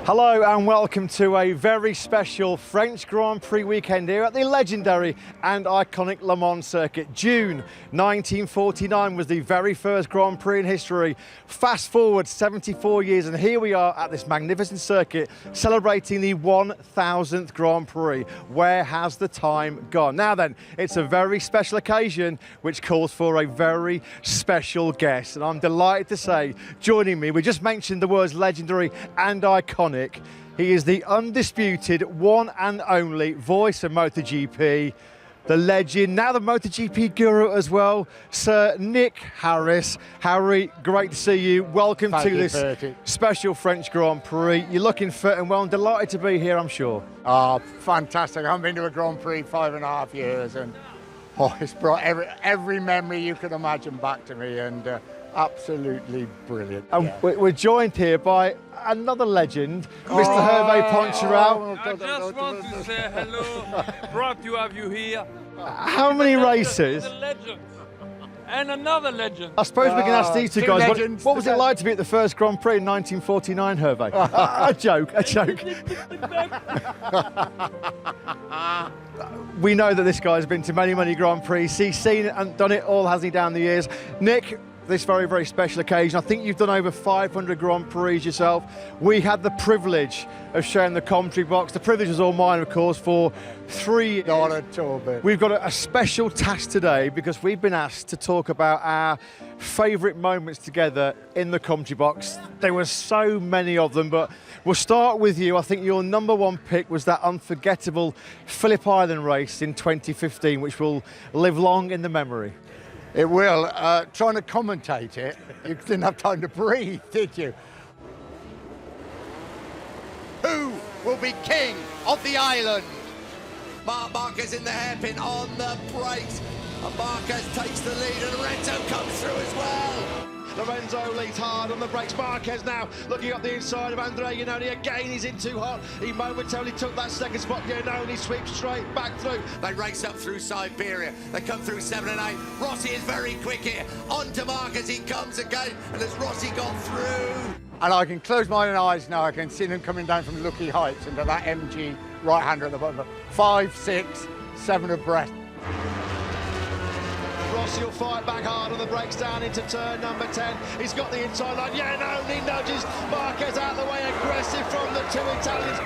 Hello and welcome to a very special French Grand Prix weekend here at the legendary and iconic Le Mans circuit. June 1949 was the very first Grand Prix in history. Fast forward 74 years and here we are at this magnificent circuit celebrating the 1000th Grand Prix. Where has the time gone? Now then, it's a very special occasion which calls for a very special guest, and I'm delighted to say, joining me, we just mentioned the words legendary and iconic. He is the undisputed one and only voice of MotoGP, the legend, now the MotoGP guru as well, Sir Nick Harris. Harry, great to see you. Welcome to this special French Grand Prix. You're looking fit and well and delighted to be here, I'm sure. Oh, fantastic. I haven't been to a Grand Prix 5.5 years and it's brought every memory you can imagine back to me, and absolutely brilliant. And we're joined here by another legend, Mr. Hervé Poncharal. I just want to say hello, proud to have you here. How many races? He's a legend. And another legend. I suppose we can ask these two guys, legends what was it like to be at the first Grand Prix in 1949, Hervé? A joke. We know that this guy's been to many, many Grand Prix. He's seen it and done it all, hasn't he, down the years? Nick, this very, very special occasion. I think you've done over 500 Grand Prix yourself. We had the privilege of sharing the commentary box. The privilege was all mine, of course, for 3 years. Not at all, but We've got a special task today because we've been asked to talk about our favourite moments together in the commentary box. There were so many of them, but we'll start with you. I think your number one pick was that unforgettable Phillip Island race in 2015, which will live long in the memory. it will. Trying to commentate it, you didn't have time to breathe, did you? Who will be king of the island? Marc Marquez in the hairpin on the brakes. And Marquez takes the lead and Lorenzo comes through as well. Lorenzo leads hard on the brakes. Marquez now looking up the inside of Andrea Iannone. Again, he's in too hot. He momentarily took that second spot. Iannone sweeps straight back through. They race up through Siberia. They come through 7 and 8. Rossi is very quick here. On to Marquez, he comes again. And has Rossi gone through? And I can close my eyes now. I can see them coming down from Lucky Heights into that MG right-hander at the bottom. 5, 6, 7 abreast. Rossi will fight back hard on the brakes down into turn number 10. He's got the inside line. Iannone nudges Marquez out of the way. Aggressive from the two Italians.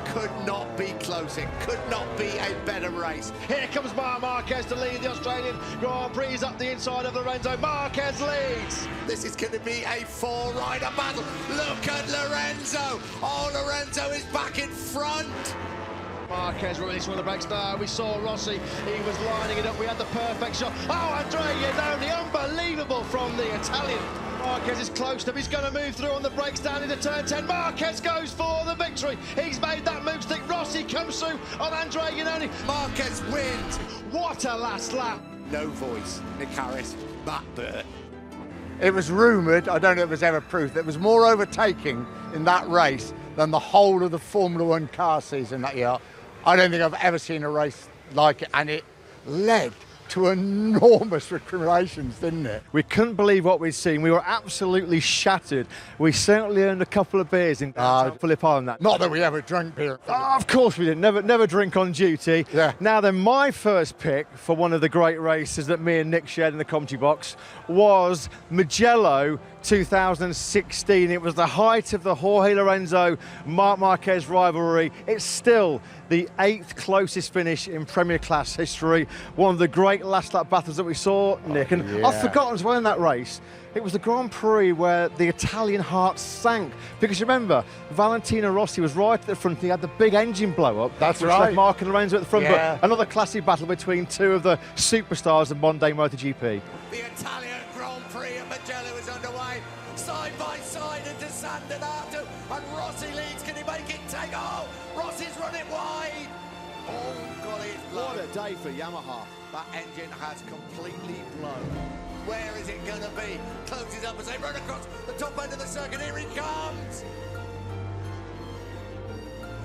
Could not be closer. Could not be a better race. Here comes Marc Marquez to lead the Australian Grand Prix. He's up the inside of Lorenzo. Marquez leads. This is going to be a four-rider battle. Look at Lorenzo. Oh, Lorenzo is back in front. Marquez releasing on the brakes now. We saw Rossi. He was lining it up. We had the perfect shot. Oh, Andrea Iannone, unbelievable from the Italian. Marquez is close to him. He's going to move through on the brakes down into turn 10. Marquez goes for the victory. He's made that move stick. Rossi comes through on Andrea Iannone. Marquez wins. What a last lap. No voice. Nick Harris Matt Birt. It was rumoured, I don't know if it was ever proved, there was more overtaking in that race than the whole of the Formula One car season that year. I don't think I've ever seen a race like it, and it led to enormous recriminations, didn't it? We couldn't believe what we'd seen. We were absolutely shattered. We certainly earned a couple of beers in Phillip Island. Not that we ever drank beer. Of course we didn't. Never drink on duty. Yeah. Now then, my first pick for one of the great races that me and Nick shared in the commentary box was Mugello 2016. It was the height of the Jorge Lorenzo Marc Marquez rivalry. It's still the 8th closest finish in Premier Class history. One of the great last lap battles that we saw, Nick. And I've forgotten as well in that race, it was the Grand Prix where the Italian heart sank. Because remember, Valentino Rossi was right at the front. He had the big engine blow up. That's which right. left Marc and Lorenzo at the front. Yeah. But another classic battle between two of the superstars of modern day MotoGP. The Italian Grand Prix at Mugello is underway. Side by side into San Donato. And Rossi leads. Can he make it take? Oh, Rossi's running wide. Oh, God, it's blown. What a day for Yamaha. That engine has completely blown. Where is it going to be? Closes up as they run across the top end of the circuit. Here he comes.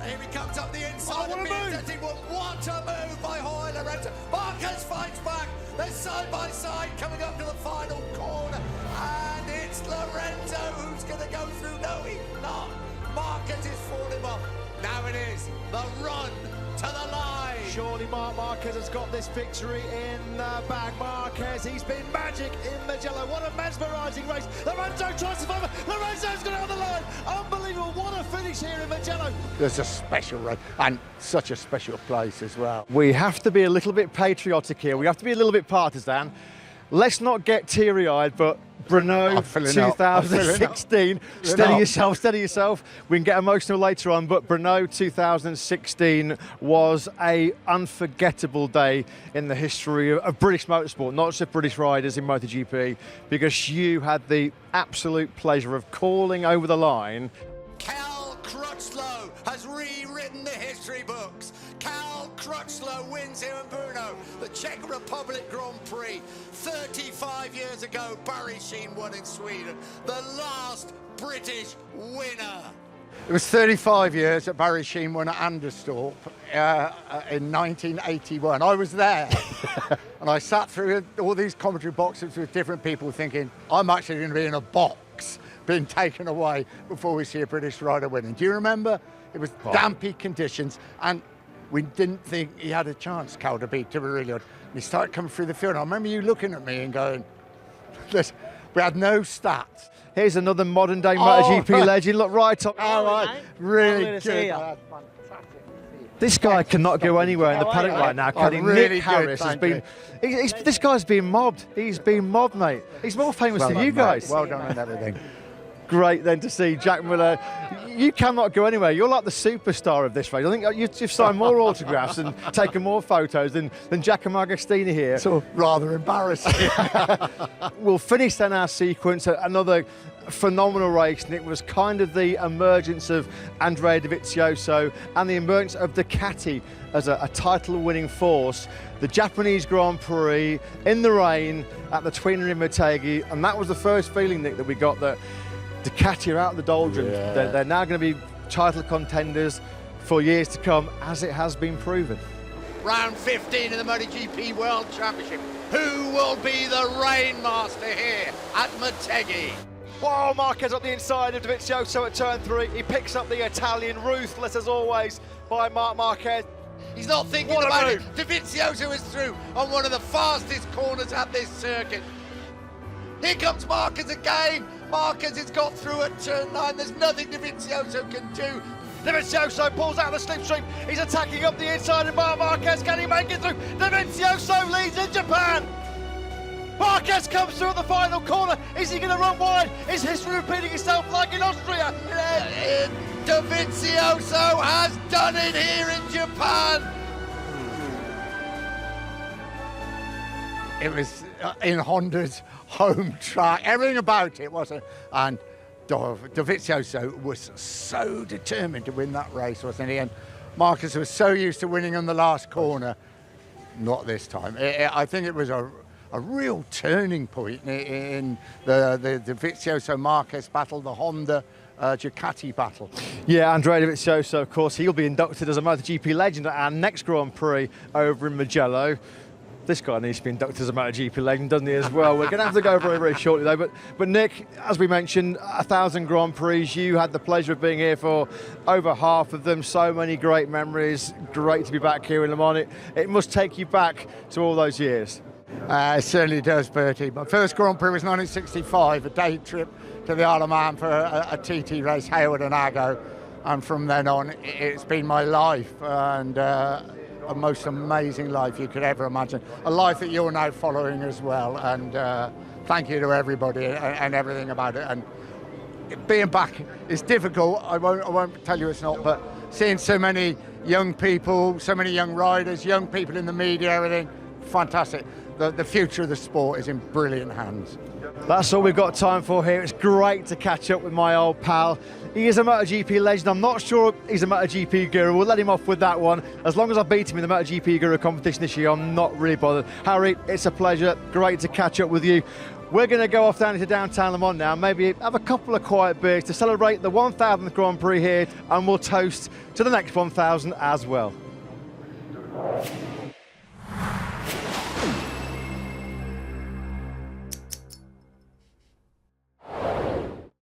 Here he comes up the inside of BMW. What a move by Jorge Lorenzo. Marquez fights back. They're side by side coming up to the final corner. And it's Lorenzo who's going to go through. No, he's not. Marquez is falling off. Now it is the run to the line. Surely Marc Marquez has got this victory in the bag. Marquez, he's been magic in Mugello. What a mesmerising race. Lorenzo tries to find it. Lorenzo's got it on the line. Unbelievable. What a finish here in Mugello. There's a special race and such a special place as well. We have to be a little bit patriotic here. We have to be a little bit partisan. Let's not get teary-eyed, but Brno 2016. Steady yourself. We can get emotional later on, but Brno 2016 was a unforgettable day in the history of British motorsport, not just British riders in MotoGP, because you had the absolute pleasure of calling over the line. Cal Crutchlow has rewritten the history books. Cal Crutchlow wins here in Brno, the Czech Republic Grand Prix. 35 years ago, Barry Sheene won in Sweden, the last British winner. It was 35 years that Barry Sheene won at Anderstorp in 1981. I was there. And I sat through all these commentary boxes with different people thinking, I'm actually going to be in a box being taken away before we see a British rider winning. Do you remember? It was dampy conditions, and we didn't think he had a chance, Cal, to be really good. And he started coming through the field. And I remember you looking at me and going, listen, we had no stats. Here's another modern day MotoGP legend. Look right up. All right, really good. Fantastic. This guy cannot go anywhere in the paddock right now, can he? Really Nick Harris has been. This guy's been mobbed. He's been mobbed, mate. He's more famous than you guys. Well done on everything. Great then to see Jack Miller. You cannot go anywhere. You're like the superstar of this race. I think you've signed more autographs and taken more photos than Giacomo Agostini here. So rather embarrassing. We'll finish then our sequence at another phenomenal race, and it was kind of the emergence of Andrea Dovizioso and the emergence of Ducati as a title-winning force. The Japanese Grand Prix in the rain at the Tweener in Motegi, and that was the first feeling, Nick, that we got that Ducati are out of the doldrums. Yeah. They're now going to be title contenders for years to come, as it has been proven. Round 15 of the MotoGP World Championship. Who will be the rain master here at Motegi? Wow, Marquez up the inside of Dovizioso at turn 3. He picks up the Italian, ruthless as always, by Marc Marquez. He's not thinking What a about it. move. Dovizioso is through on one of the fastest corners at this circuit. Here comes Marquez again. Marquez has got through at turn 9. There's nothing Dovizioso can do. Dovizioso pulls out the slipstream. He's attacking up the inside of Marc Marquez. Can he make it through? Dovizioso leads in Japan. Marquez comes through at the final corner. Is he going to run wide? Is history repeating itself like in Austria? Dovizioso has done it here in Japan. It was in Honda's home track, everything about it wasn't. And Dovizioso was so determined to win that race, wasn't he? And Marquez was so used to winning on the last corner. Not this time. I think it was a real turning point in the Dovizioso-Marquez battle, the Honda Ducati battle. Yeah, Andrea Dovizioso, of course, he'll be inducted as a MotoGP legend at our next Grand Prix over in Mugello. This guy needs to be inducted as a MotoGP legend, doesn't he, as well? We're going to have to go very, very shortly, though. But Nick, as we mentioned, 1,000 Grand Prix. You had the pleasure of being here for over half of them. So many great memories. Great to be back here in Le Mans. It must take you back to all those years. It certainly does, Bertie. My first Grand Prix was 1965, a day trip to the Isle of Man for a TT race, Hayward and Aggo. And from then on, it's been my life. And a most amazing life you could ever imagine. A life that you're now following as well. And thank you to everybody and everything about it. And being back is difficult. I won't tell you it's not, but seeing so many young people, so many young riders, young people in the media, everything, fantastic. The future of the sport is in brilliant hands. That's all we've got time for here. It's great to catch up with my old pal. He is a MotoGP legend. I'm not sure he's a MotoGP guru. We'll let him off with that one. As long as I beat him in the MotoGP guru competition this year, I'm not really bothered. Harry, it's a pleasure. Great to catch up with you. We're going to go off down into downtown Le Mans now, maybe have a couple of quiet beers to celebrate the 1,000th Grand Prix here, and we'll toast to the next 1,000 as well.